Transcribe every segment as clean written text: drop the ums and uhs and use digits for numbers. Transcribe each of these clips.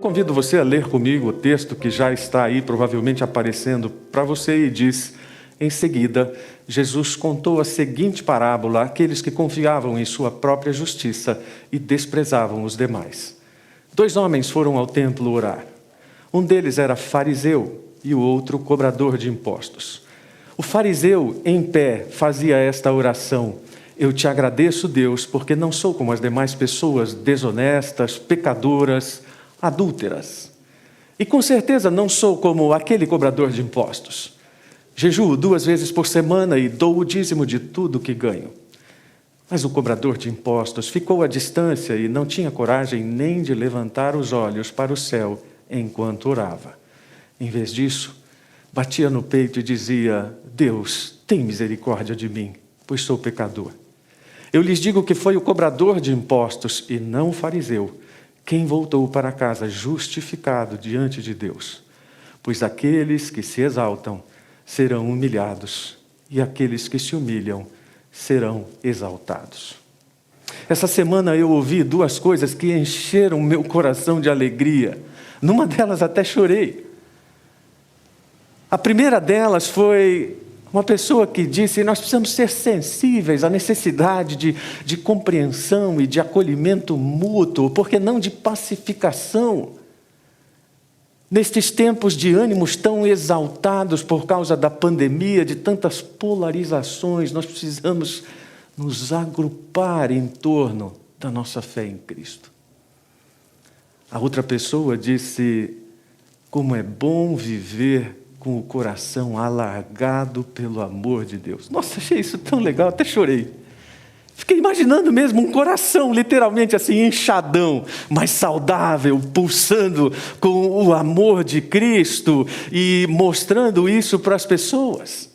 convido você a ler comigo o texto que já está aí, provavelmente aparecendo para você, e diz: em seguida, Jesus contou a seguinte parábola àqueles que confiavam em sua própria justiça e desprezavam os demais. 2 homens foram ao templo orar. Um deles era fariseu e o outro cobrador de impostos. O fariseu, em pé, fazia esta oração: eu te agradeço, Deus, porque não sou como as demais pessoas desonestas, pecadoras, adúlteras. E com certeza não sou como aquele cobrador de impostos. Jejuo 2 vezes por semana e dou o dízimo de tudo que ganho. Mas o cobrador de impostos ficou à distância e não tinha coragem nem de levantar os olhos para o céu enquanto orava. Em vez disso, batia no peito e dizia: Deus, tem misericórdia de mim, pois sou pecador. Eu lhes digo que foi o cobrador de impostos e não o fariseu quem voltou para casa justificado diante de Deus. Pois aqueles que se exaltam serão humilhados e aqueles que se humilham serão exaltados. Essa semana eu ouvi 2 coisas que encheram meu coração de alegria. Numa delas até chorei. A primeira delas foi uma pessoa que disse: nós precisamos ser sensíveis à necessidade de compreensão e de acolhimento mútuo, por que não de pacificação? Nestes tempos de ânimos tão exaltados por causa da pandemia, de tantas polarizações, nós precisamos nos agrupar em torno da nossa fé em Cristo. A outra pessoa disse: como é bom viver com o coração alargado pelo amor de Deus. Nossa, achei isso tão legal, até chorei. Fiquei imaginando mesmo um coração literalmente assim, inchadão, mas saudável, pulsando com o amor de Cristo e mostrando isso para as pessoas.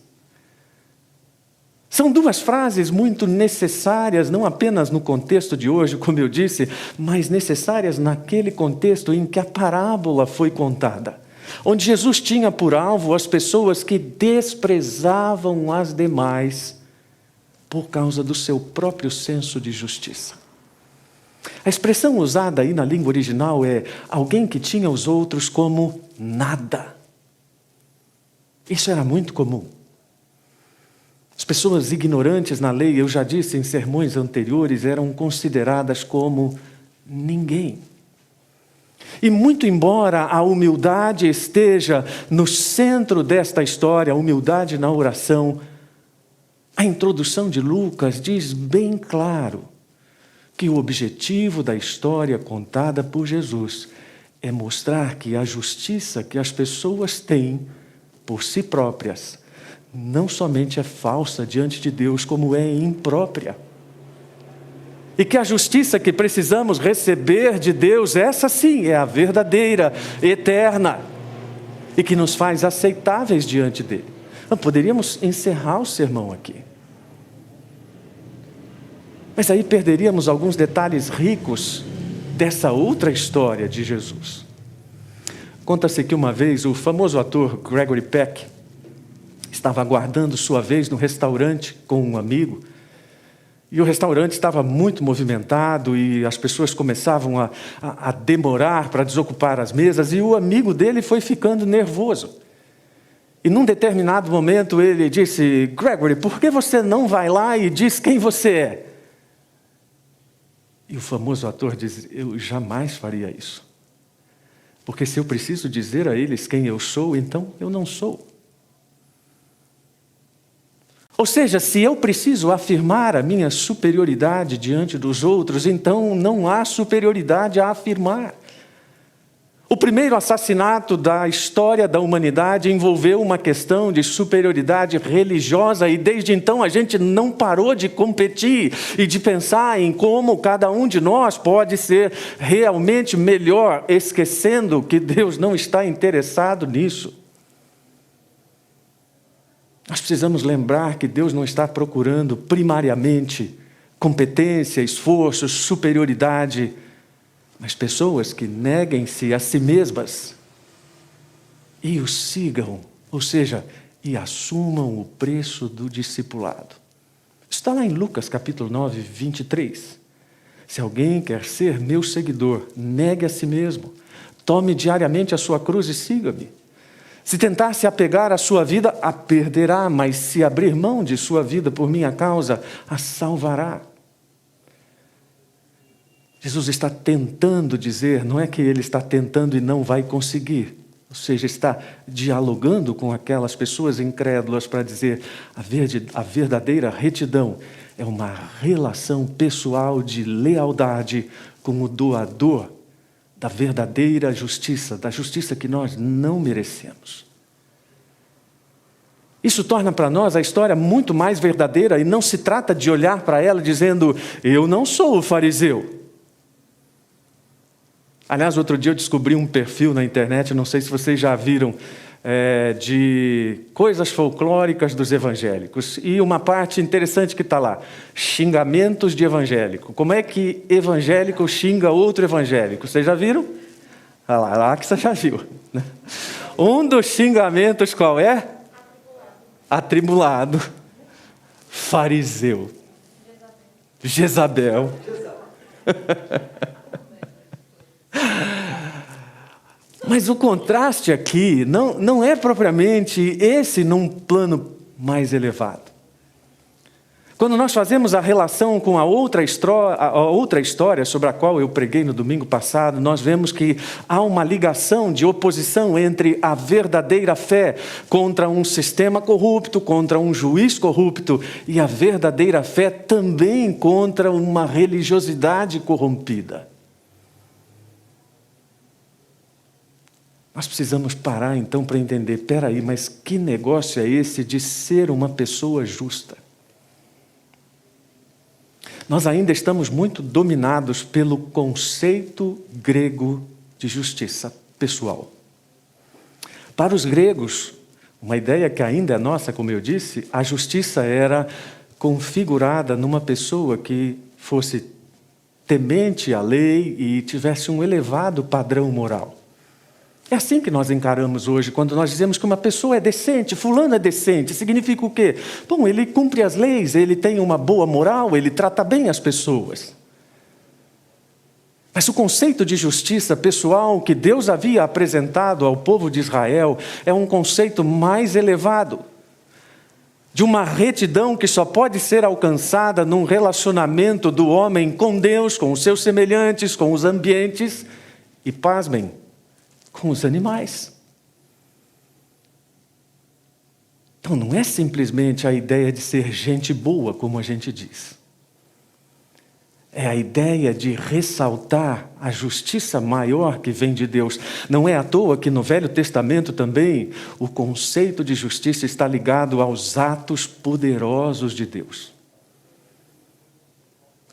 São 2 frases muito necessárias, não apenas no contexto de hoje, como eu disse, mas necessárias naquele contexto em que a parábola foi contada, onde Jesus tinha por alvo as pessoas que desprezavam as demais por causa do seu próprio senso de justiça. A expressão usada aí na língua original é alguém que tinha os outros como nada. Isso era muito comum. As pessoas ignorantes na lei, eu já disse em sermões anteriores, eram consideradas como ninguém. E muito embora a humildade esteja no centro desta história, a humildade na oração, a introdução de Lucas diz bem claro que o objetivo da história contada por Jesus é mostrar que a justiça que as pessoas têm por si próprias não somente é falsa diante de Deus, como é imprópria. E que a justiça que precisamos receber de Deus, essa sim é a verdadeira, eterna, e que nos faz aceitáveis diante dele. Então, poderíamos encerrar o sermão aqui. Mas aí perderíamos alguns detalhes ricos dessa outra história de Jesus. Conta-se que uma vez o famoso ator Gregory Peck estava aguardando sua vez no restaurante com um amigo. E o restaurante estava muito movimentado e as pessoas começavam a demorar para desocupar as mesas, e o amigo dele foi ficando nervoso. E num determinado momento ele disse: Gregory, por que você não vai lá e diz quem você é? E o famoso ator diz: eu jamais faria isso. Porque se eu preciso dizer a eles quem eu sou, então eu não sou. Ou seja, se eu preciso afirmar a minha superioridade diante dos outros, então não há superioridade a afirmar. O primeiro assassinato da história da humanidade envolveu uma questão de superioridade religiosa, e desde então a gente não parou de competir e de pensar em como cada um de nós pode ser realmente melhor, esquecendo que Deus não está interessado nisso. Nós precisamos lembrar que Deus não está procurando primariamente competência, esforço, superioridade, mas pessoas que neguem-se a si mesmas e o sigam, ou seja, e assumam o preço do discipulado. Está lá em Lucas capítulo 9, 23. Se alguém quer ser meu seguidor, negue a si mesmo, Tome diariamente a sua cruz e siga-me. Se tentar se apegar à sua vida, a perderá, mas se abrir mão de sua vida por minha causa, a salvará. Jesus está tentando dizer, não é que ele está tentando e não vai conseguir. Ou seja, está dialogando com aquelas pessoas incrédulas para dizer a verdadeira retidão é uma relação pessoal de lealdade com o doador da verdadeira justiça, da justiça que nós não merecemos. Isso torna para nós a história muito mais verdadeira e não se trata de olhar para ela dizendo, eu não sou o fariseu. Aliás, outro dia eu descobri um perfil na internet, não sei se vocês já viram, de coisas folclóricas dos evangélicos. E uma parte interessante que está lá, xingamentos de evangélico. Como é que evangélico xinga outro evangélico? Vocês já viram? Lá que você já viu. Né? Um dos xingamentos qual é? Atribulado. Fariseu. Jezabel. Mas o contraste aqui não é propriamente esse num plano mais elevado. Quando nós fazemos a relação com a outra história sobre a qual eu preguei no domingo passado, nós vemos que há uma ligação de oposição entre a verdadeira fé contra um sistema corrupto, contra um juiz corrupto, e a verdadeira fé também contra uma religiosidade corrompida. Nós precisamos parar então para entender, peraí, mas que negócio é esse de ser uma pessoa justa? Nós ainda estamos muito dominados pelo conceito grego de justiça pessoal. Para os gregos, uma ideia que ainda é nossa, como eu disse, a justiça era configurada numa pessoa que fosse temente à lei e tivesse um elevado padrão moral. É assim que nós encaramos hoje, quando nós dizemos que uma pessoa é decente, fulano é decente, significa o quê? Bom, ele cumpre as leis, ele tem uma boa moral, ele trata bem as pessoas. Mas o conceito de justiça pessoal que Deus havia apresentado ao povo de Israel é um conceito mais elevado, de uma retidão que só pode ser alcançada num relacionamento do homem com Deus, com os seus semelhantes, com os ambientes e, pasmem, com os animais. Então não é simplesmente a ideia de ser gente boa, como a gente diz. É a ideia de ressaltar a justiça maior que vem de Deus. Não é à toa que no Velho Testamento também o conceito de justiça está ligado aos atos poderosos de Deus.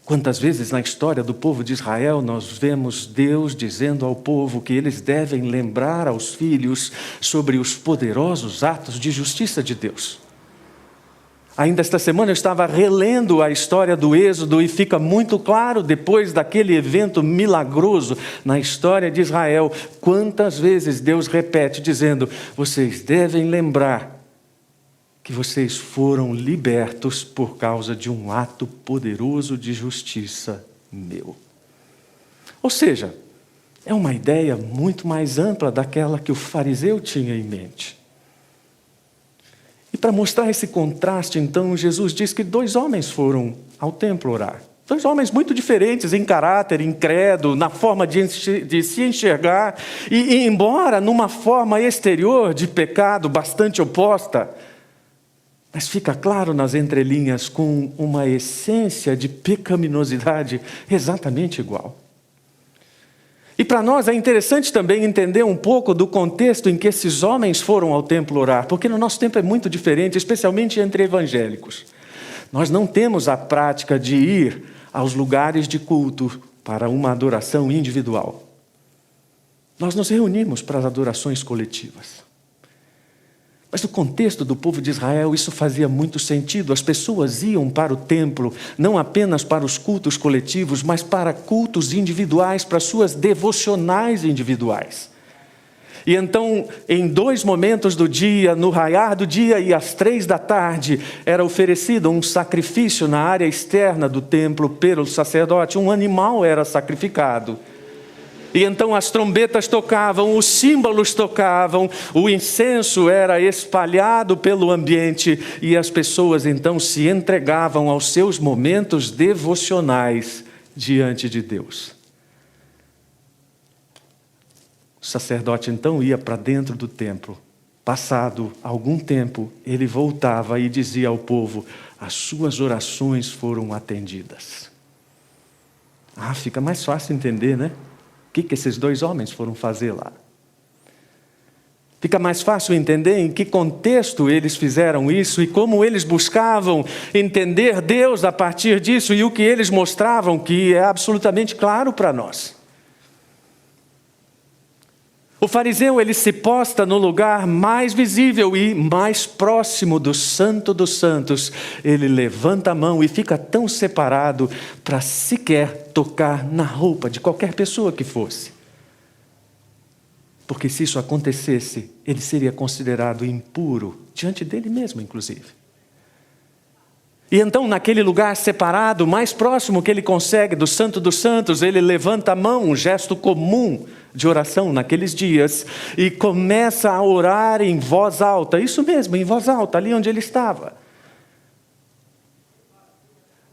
Quantas vezes na história do povo de Israel nós vemos Deus dizendo ao povo que eles devem lembrar aos filhos sobre os poderosos atos de justiça de Deus. Ainda esta semana eu estava relendo a história do Êxodo e fica muito claro, depois daquele evento milagroso na história de Israel, quantas vezes Deus repete dizendo, vocês devem lembrar que vocês foram libertos por causa de um ato poderoso de justiça meu. Ou seja, é uma ideia muito mais ampla daquela que o fariseu tinha em mente. E para mostrar esse contraste, então, Jesus diz que 2 homens foram ao templo orar. 2 homens muito diferentes em caráter, em credo, na forma de se enxergar, e embora numa forma exterior de pecado bastante oposta, mas fica claro nas entrelinhas com uma essência de pecaminosidade exatamente igual. E para nós é interessante também entender um pouco do contexto em que esses homens foram ao templo orar, porque no nosso tempo é muito diferente, especialmente entre evangélicos. Nós não temos a prática de ir aos lugares de culto para uma adoração individual. Nós nos reunimos para as adorações coletivas. Mas no contexto do povo de Israel, isso fazia muito sentido. As pessoas iam para o templo, não apenas para os cultos coletivos, mas para cultos individuais, para suas devocionais individuais. E então, em 2 momentos do dia, no raiar do dia e às 3 da tarde, era oferecido um sacrifício na área externa do templo pelo sacerdote. Um animal era sacrificado. E então as trombetas tocavam, os símbolos tocavam, o incenso era espalhado pelo ambiente e as pessoas então se entregavam aos seus momentos devocionais diante de Deus. O sacerdote então ia para dentro do templo. Passado algum tempo, ele voltava e dizia ao povo: as suas orações foram atendidas. Fica mais fácil entender, né? O que esses dois homens foram fazer lá? Fica mais fácil entender em que contexto eles fizeram isso e como eles buscavam entender Deus a partir disso e o que eles mostravam, que é absolutamente claro para nós. O fariseu, ele se posta no lugar mais visível e mais próximo do Santo dos Santos. Ele levanta a mão e fica tão separado para sequer tocar na roupa de qualquer pessoa que fosse. Porque se isso acontecesse, ele seria considerado impuro diante dele mesmo, inclusive. E então, naquele lugar separado, mais próximo que ele consegue do Santo dos Santos, ele levanta a mão, um gesto comum de oração naqueles dias, e começa a orar em voz alta, isso mesmo, em voz alta, ali onde ele estava.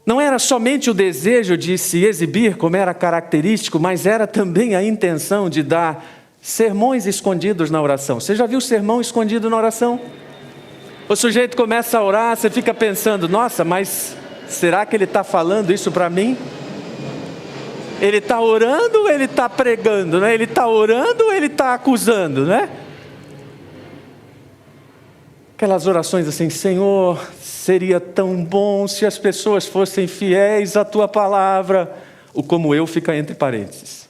Não era somente o desejo de se exibir, como era característico, mas era também a intenção de dar sermões escondidos na oração. Você já viu sermão escondido na oração? O sujeito começa a orar, você fica pensando: nossa, mas será que ele está falando isso para mim? Ele está orando ou ele está pregando, né? Ele está orando ou ele está acusando, né? Aquelas orações assim: Senhor, seria tão bom se as pessoas fossem fiéis à Tua palavra. O como eu fica entre parênteses.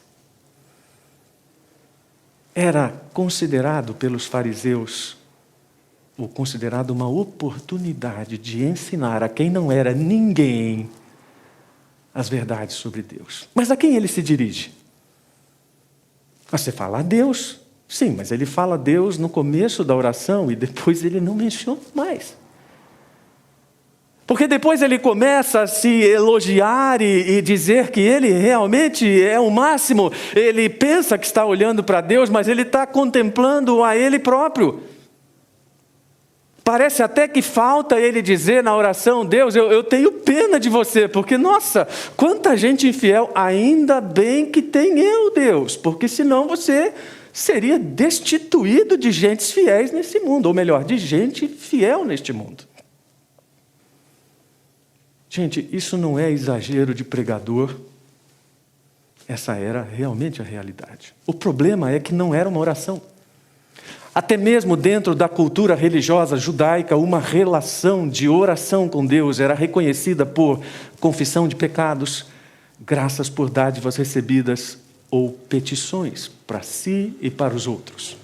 Era considerado pelos fariseus, ou considerado uma oportunidade de ensinar a quem não era ninguém as verdades sobre Deus. Mas a quem ele se dirige? Você fala a Deus, sim, mas ele fala a Deus no começo da oração e depois ele não menciona mais. Porque depois ele começa a se elogiar e dizer que ele realmente é o máximo. Ele pensa que está olhando para Deus, mas ele está contemplando a ele próprio. Parece até que falta ele dizer na oração: Deus, eu tenho pena de você, porque, nossa, quanta gente infiel, ainda bem que tem eu, Deus, porque senão você seria destituído de gentes fiéis nesse mundo, ou melhor, de gente fiel neste mundo. Gente, isso não é exagero de pregador, essa era realmente a realidade. O problema é que não era uma oração. Até mesmo dentro da cultura religiosa judaica, uma relação de oração com Deus era reconhecida por confissão de pecados, graças por dádivas recebidas ou petições para si e para os outros.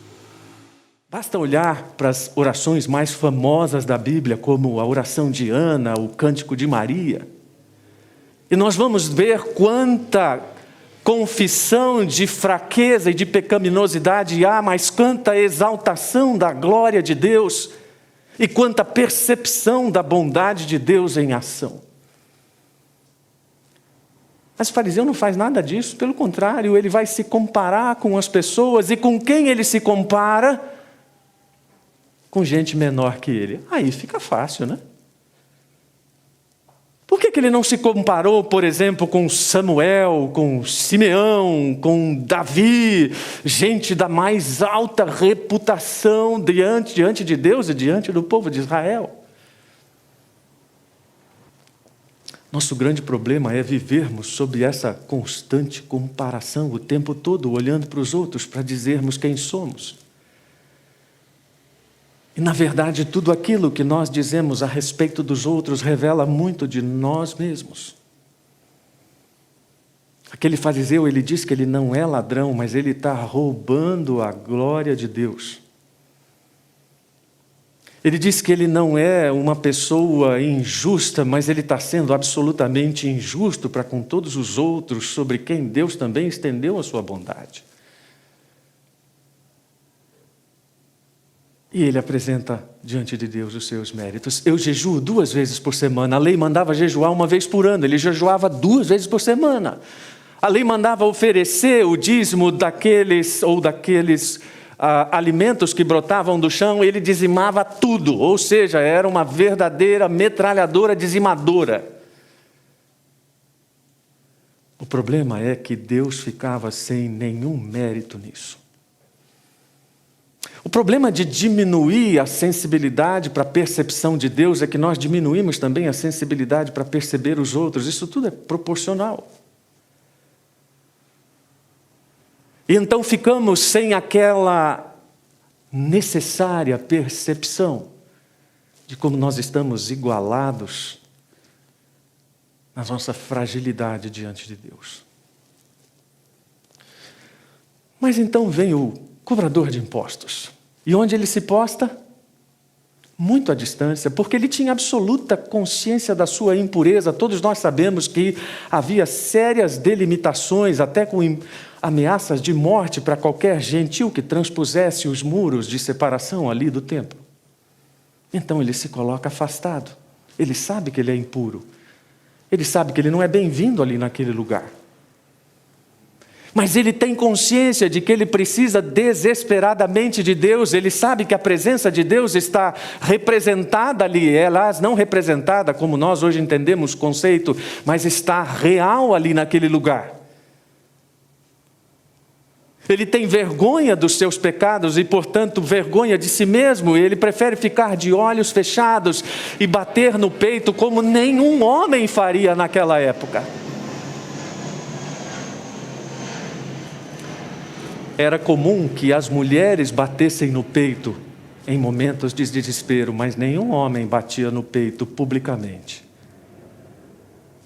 Basta olhar para as orações mais famosas da Bíblia, como a oração de Ana, o Cântico de Maria, e nós vamos ver quanta confissão de fraqueza e de pecaminosidade há, mas quanta exaltação da glória de Deus e quanta percepção da bondade de Deus em ação. Mas o fariseu não faz nada disso, pelo contrário, ele vai se comparar com as pessoas, e com quem ele se compara? Com gente menor que ele. Aí fica fácil, né? Por que ele não se comparou, por exemplo, com Samuel, com Simeão, com Davi, gente da mais alta reputação diante de Deus e diante do povo de Israel? Nosso grande problema é vivermos sob essa constante comparação o tempo todo, olhando para os outros para dizermos quem somos. E, na verdade, tudo aquilo que nós dizemos a respeito dos outros revela muito de nós mesmos. Aquele fariseu, ele diz que ele não é ladrão, mas ele está roubando a glória de Deus. Ele diz que ele não é uma pessoa injusta, mas ele está sendo absolutamente injusto para com todos os outros, sobre quem Deus também estendeu a sua bondade. E ele apresenta diante de Deus os seus méritos. Eu jejuo 2 vezes por semana. A lei mandava jejuar 1 vez por ano. Ele jejuava 2 vezes por semana. A lei mandava oferecer o dízimo daqueles alimentos que brotavam do chão, ele dizimava tudo, ou seja, era uma verdadeira metralhadora dizimadora. O problema é que Deus ficava sem nenhum mérito nisso. O problema de diminuir a sensibilidade para a percepção de Deus é que nós diminuímos também a sensibilidade para perceber os outros. Isso tudo é proporcional. E então ficamos sem aquela necessária percepção de como nós estamos igualados na nossa fragilidade diante de Deus. Mas então vem o cobrador de impostos. E onde ele se posta? Muito à distância, porque ele tinha absoluta consciência da sua impureza. Todos nós sabemos que havia sérias delimitações, até com ameaças de morte para qualquer gentil que transpusesse os muros de separação ali do templo. Então ele se coloca afastado. Ele sabe que ele é impuro. Ele sabe que ele não é bem-vindo ali naquele lugar. Mas ele tem consciência de que ele precisa desesperadamente de Deus. Ele sabe que a presença de Deus está representada ali. Aliás, não representada como nós hoje entendemos o conceito, mas está real ali naquele lugar. Ele tem vergonha dos seus pecados e, portanto, vergonha de si mesmo. Ele prefere ficar de olhos fechados e bater no peito como nenhum homem faria naquela época. Era comum que as mulheres batessem no peito em momentos de desespero, mas nenhum homem batia no peito publicamente,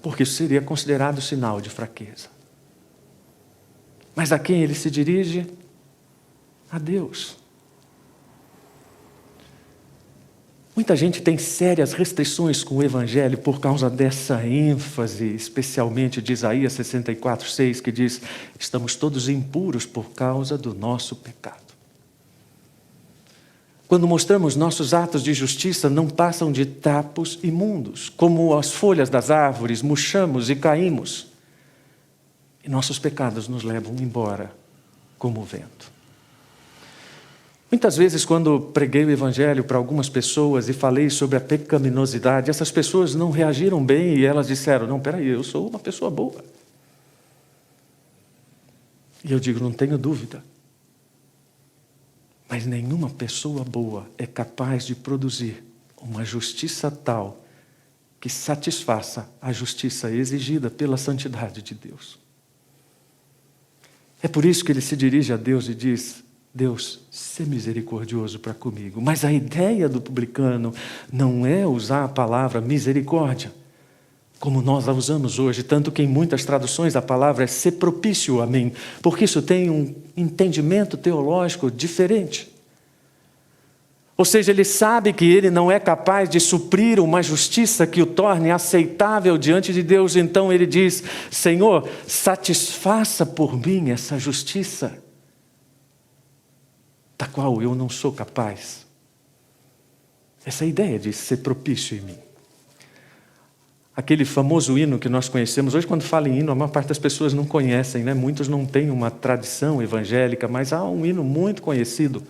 porque isso seria considerado sinal de fraqueza. Mas a quem ele se dirige? A Deus. Muita gente tem sérias restrições com o Evangelho por causa dessa ênfase, especialmente de Isaías 64:6, que diz: estamos todos impuros por causa do nosso pecado. Quando mostramos nossos atos de justiça, não passam de trapos imundos, como as folhas das árvores, murchamos e caímos. E nossos pecados nos levam embora como o vento. Muitas vezes, quando preguei o Evangelho para algumas pessoas e falei sobre a pecaminosidade, essas pessoas não reagiram bem e elas disseram: não, peraí, eu sou uma pessoa boa. E eu digo: não tenho dúvida. Mas nenhuma pessoa boa é capaz de produzir uma justiça tal que satisfaça a justiça exigida pela santidade de Deus. É por isso que ele se dirige a Deus e diz: Deus, sê misericordioso para comigo. Mas a ideia do publicano não é usar a palavra misericórdia, como nós a usamos hoje, tanto que em muitas traduções a palavra é ser propício a mim, porque isso tem um entendimento teológico diferente. Ou seja, ele sabe que ele não é capaz de suprir uma justiça que o torne aceitável diante de Deus, então ele diz: Senhor, satisfaça por mim essa justiça, da qual eu não sou capaz. Essa é a ideia de ser propício em mim. Aquele famoso hino que nós conhecemos, hoje quando fala em hino, a maior parte das pessoas não conhecem, né? Muitos não têm uma tradição evangélica, mas há um hino muito conhecido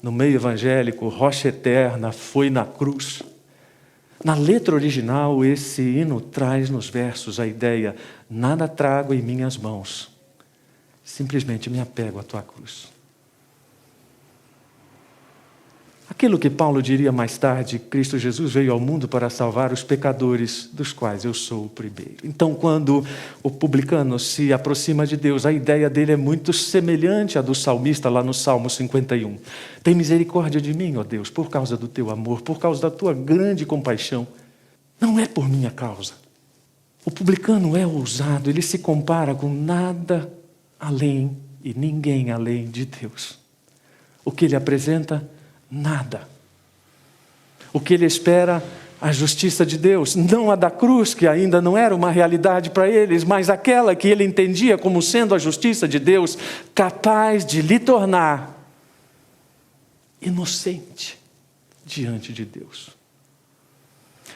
no meio evangélico: Rocha Eterna, foi na cruz. Na letra original, esse hino traz nos versos a ideia: nada trago em minhas mãos, simplesmente me apego à tua cruz. Aquilo que Paulo diria mais tarde: Cristo Jesus veio ao mundo para salvar os pecadores, dos quais eu sou o primeiro. Então, quando o publicano se aproxima de Deus, a ideia dele é muito semelhante à do salmista lá no Salmo 51. Tem misericórdia de mim, ó Deus, por causa do teu amor, por causa da tua grande compaixão. Não é por minha causa. O publicano é ousado, ele se compara com nada além e ninguém além de Deus. O que ele apresenta? Nada. O que ele espera? A justiça de Deus, não a da cruz, que ainda não era uma realidade para eles, mas aquela que ele entendia como sendo a justiça de Deus, capaz de lhe tornar inocente diante de Deus.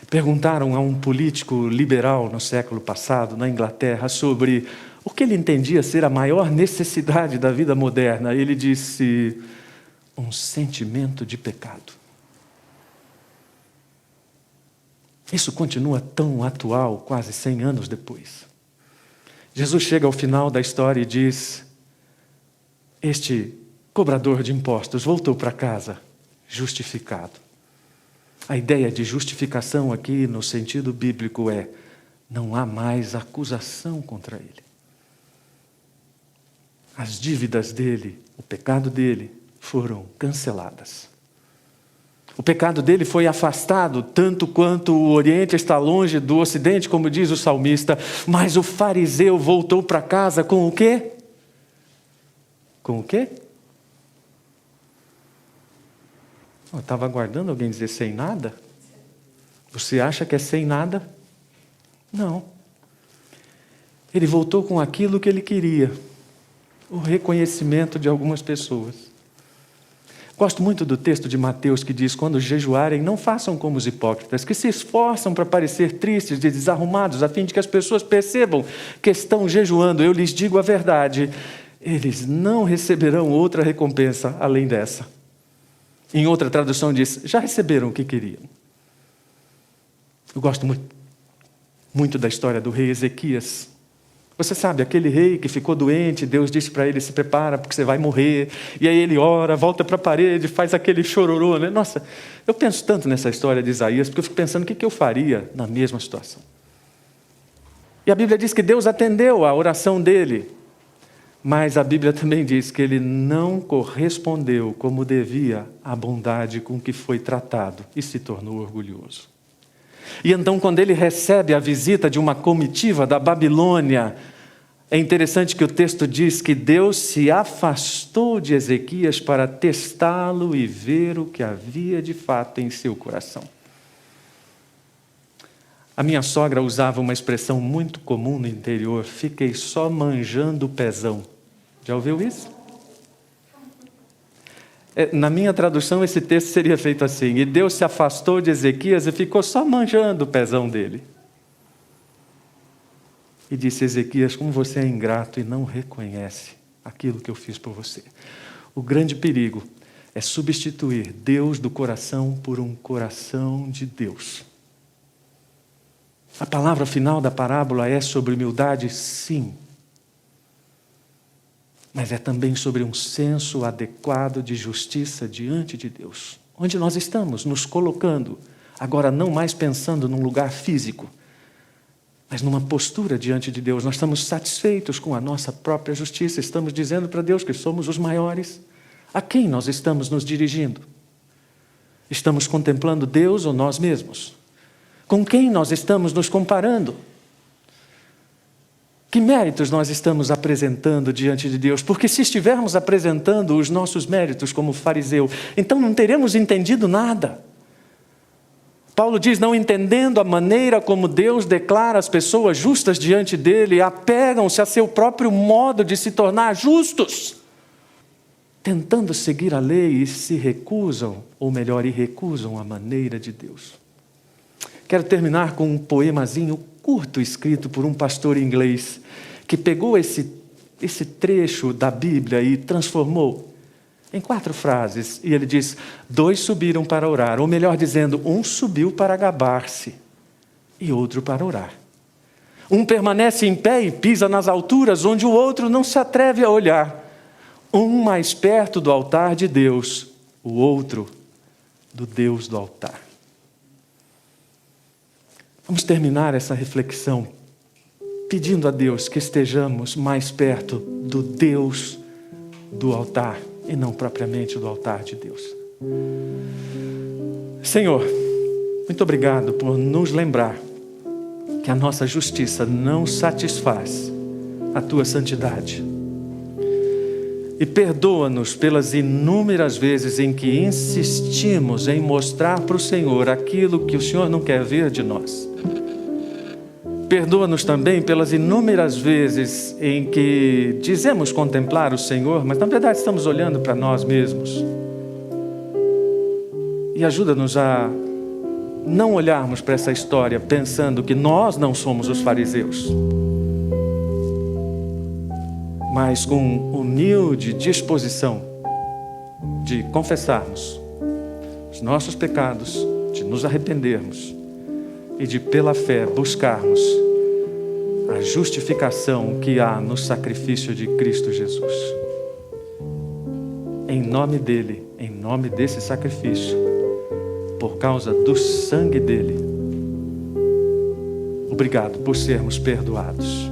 Perguntaram a um político liberal no século passado, na Inglaterra, sobre o que ele entendia ser a maior necessidade da vida moderna. Ele disse: um sentimento de pecado. Isso continua tão atual, quase 100 anos depois. Jesus chega ao final da história e diz: este cobrador de impostos voltou para casa justificado. A ideia de justificação aqui, no sentido bíblico, é: não há mais acusação contra ele. As dívidas dele, o pecado dele, foram canceladas. O pecado dele foi afastado, tanto quanto o Oriente está longe do Ocidente, como diz o salmista. Mas o fariseu voltou para casa com o quê? Com o quê? Eu estava aguardando alguém dizer sem nada. Você acha que é sem nada? Não. Ele voltou com aquilo que ele queria: o reconhecimento de algumas pessoas. Gosto muito do texto de Mateus que diz: quando jejuarem, não façam como os hipócritas, que se esforçam para parecer tristes e desarrumados, a fim de que as pessoas percebam que estão jejuando. Eu lhes digo a verdade, eles não receberão outra recompensa além dessa. Em outra tradução diz: já receberam o que queriam. Eu gosto muito da história do rei Ezequias. Você sabe, aquele rei que ficou doente, Deus disse para ele: se prepara porque você vai morrer. E aí ele ora, volta para a parede, faz aquele chororô, né? Nossa, eu penso tanto nessa história de Isaías, porque eu fico pensando o que eu faria na mesma situação. E a Bíblia diz que Deus atendeu a oração dele, mas a Bíblia também diz que ele não correspondeu como devia à bondade com que foi tratado e se tornou orgulhoso. E então, quando ele recebe a visita de uma comitiva da Babilônia, é interessante que o texto diz que Deus se afastou de Ezequias para testá-lo e ver o que havia de fato em seu coração. A minha sogra usava uma expressão muito comum no interior: fiquei só manjando o pezão. Já ouviu isso? Na minha tradução, esse texto seria feito assim: e Deus se afastou de Ezequias e ficou só manjando o pezão dele. E disse: Ezequias, como você é ingrato e não reconhece aquilo que eu fiz por você. O grande perigo é substituir Deus do coração por um coração de Deus. A palavra final da parábola é sobre humildade, sim. Mas é também sobre um senso adequado de justiça diante de Deus. Onde nós estamos nos colocando, agora não mais pensando num lugar físico, mas numa postura diante de Deus. Nós estamos satisfeitos com a nossa própria justiça, estamos dizendo para Deus que somos os maiores. A quem nós estamos nos dirigindo? Estamos contemplando Deus ou nós mesmos? Com quem nós estamos nos comparando? Que méritos nós estamos apresentando diante de Deus? Porque se estivermos apresentando os nossos méritos como fariseu, então não teremos entendido nada. Paulo diz: não entendendo a maneira como Deus declara as pessoas justas diante dele, apegam-se a seu próprio modo de se tornar justos, tentando seguir a lei e se recusam, ou melhor, irrecusam a maneira de Deus. Quero terminar com um poemazinho curto escrito por um pastor inglês que pegou esse trecho da Bíblia e transformou em 4 frases. E ele diz: 2 subiram para orar, ou melhor dizendo, um subiu para gabar-se e outro para orar. Um permanece em pé e pisa nas alturas onde o outro não se atreve a olhar. Um mais perto do altar de Deus, o outro do Deus do altar. Vamos terminar essa reflexão pedindo a Deus que estejamos mais perto do Deus do altar e não propriamente do altar de Deus. Senhor, muito obrigado por nos lembrar que a nossa justiça não satisfaz a Tua santidade. E perdoa-nos pelas inúmeras vezes em que insistimos em mostrar para o Senhor aquilo que o Senhor não quer ver de nós. Perdoa-nos também pelas inúmeras vezes em que dizemos contemplar o Senhor, mas na verdade estamos olhando para nós mesmos. E ajuda-nos a não olharmos para essa história pensando que nós não somos os fariseus. mas com humilde disposição de confessarmos os nossos pecados, de nos arrependermos e de, pela fé, buscarmos a justificação que há no sacrifício de Cristo Jesus. Em nome dele, em nome desse sacrifício, por causa do sangue dele, obrigado por sermos perdoados.